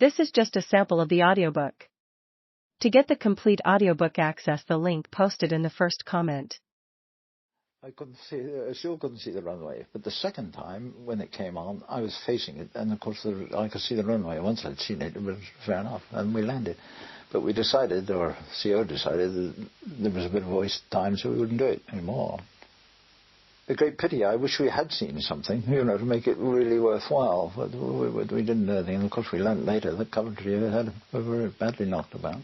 This is just a sample of the audiobook. To get the complete audiobook, access the link posted in the first comment. I still couldn't see the runway, but the second time when it came on, I was facing it, and of course I could see the runway. Once I'd seen it, it was fair enough, and we landed. But we decided, or CO decided, that there was a bit of a waste of time, so we wouldn't do it anymore. A great pity. I wish we had seen something, to make it really worthwhile. But we didn't do anything. And of course, we learned later that Coventry were very badly knocked about.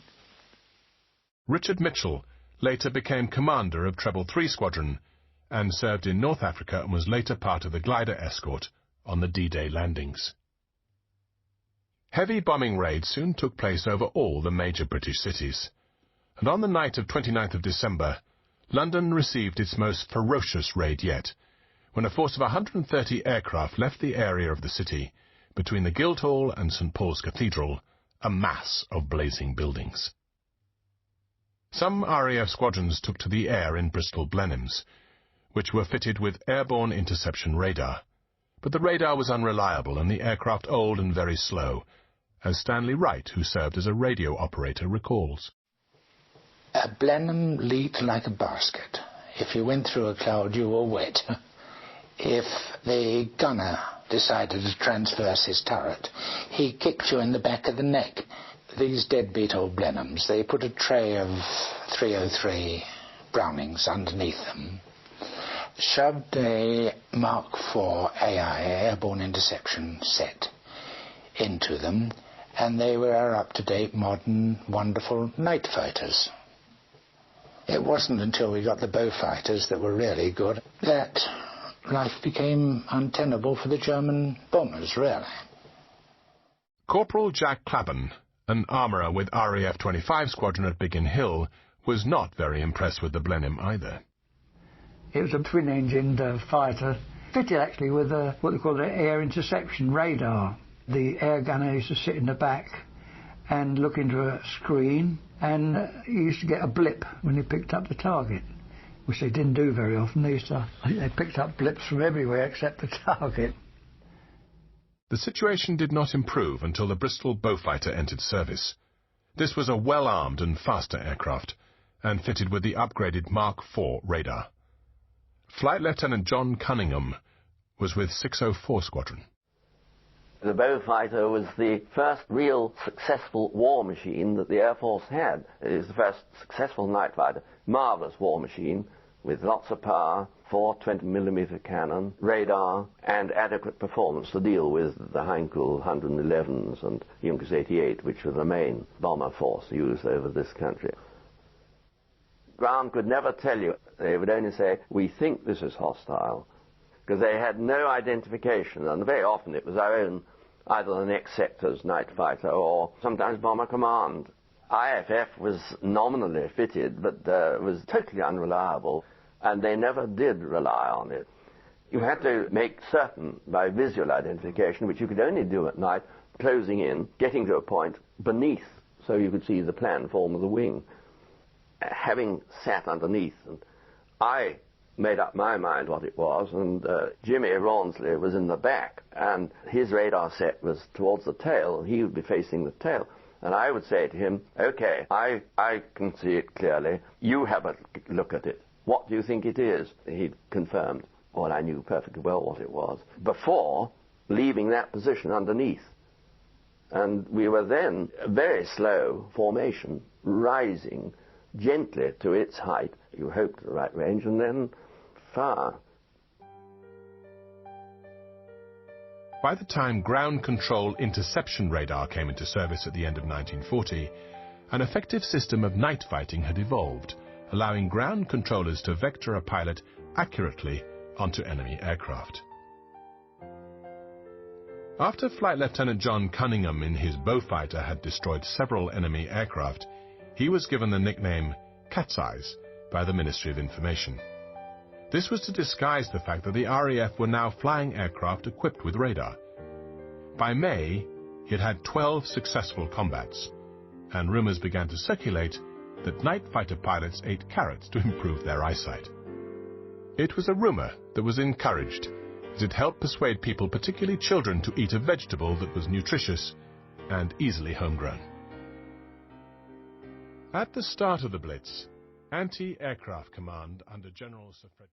Richard Mitchell later became commander of Treble 3 Squadron and served in North Africa and was later part of the glider escort on the D-Day landings. Heavy bombing raids soon took place over all the major British cities, and on the night of 29th of December, London received its most ferocious raid yet, when a force of 130 aircraft left the area of the city, between the Guildhall and St. Paul's Cathedral, a mass of blazing buildings. Some RAF squadrons took to the air in Bristol Blenheims, which were fitted with airborne interception radar, but the radar was unreliable and the aircraft old and very slow, as Stanley Wright, who served as a radio operator, recalls. A Blenheim leaked like a basket. If you went through a cloud, you were wet. If the gunner decided to transverse his turret, he kicked you in the back of the neck. These deadbeat old Blenheims, they put a tray of 303 Brownings underneath them, shoved a Mark IV AI airborne interception set into them, and they were our up-to-date, modern, wonderful night fighters. It wasn't until we got the bow fighters that were really good that life became untenable for the German bombers, really. Corporal Jack Clabban, an armourer with RAF 25 Squadron at Biggin Hill, was not very impressed with the Blenheim either. It was a twin-engined fighter, fitted actually with what they call an air interception radar. The air gunner used to sit in the back and look into a screen, and he used to get a blip when he picked up the target, which they didn't do very often. They picked up blips from everywhere except the target. The situation did not improve until the Bristol Beaufighter entered service. This was a well-armed and faster aircraft, and fitted with the upgraded Mark IV radar. Flight Lieutenant John Cunningham was with 604 Squadron. The Beaufighter was the first real successful war machine that the Air Force had. It was the first successful night fighter, marvellous war machine with lots of power, 4 20mm cannon, radar, and adequate performance to deal with the Heinkel 111s and Junkers 88, which were the main bomber force used over this country. Ground could never tell you. They would only say, "We think this is hostile," because they had no identification, and very often it was our own, either the next sector's night fighter or sometimes Bomber Command. IFF was nominally fitted, but was totally unreliable, and they never did rely on it. You had to make certain by visual identification, which you could only do at night, closing in, getting to a point beneath so you could see the plan form of the wing. Having sat underneath, and I made up my mind what it was, and Jimmy Rawnsley was in the back, and his radar set was towards the tail, and he would be facing the tail. And I would say to him, "Okay, I can see it clearly. You have a look at it. What do you think it is?" He confirmed. Well, I knew perfectly well what it was before leaving that position underneath. And we were then a very slow formation, rising gently to its height. You hoped the right range, and then fire. By the time ground control interception radar came into service at the end of 1940, an effective system of night fighting had evolved, allowing ground controllers to vector a pilot accurately onto enemy aircraft. After Flight Lieutenant John Cunningham in his Beaufighter had destroyed several enemy aircraft, he was given the nickname Cat's Eyes by the Ministry of Information. This was to disguise the fact that the RAF were now flying aircraft equipped with radar. By May, he had had 12 successful combats, and rumours began to circulate that night fighter pilots ate carrots to improve their eyesight. It was a rumour that was encouraged, as it helped persuade people, particularly children, to eat a vegetable that was nutritious and easily homegrown. At the start of the Blitz, Anti-Aircraft Command under General Sir Fred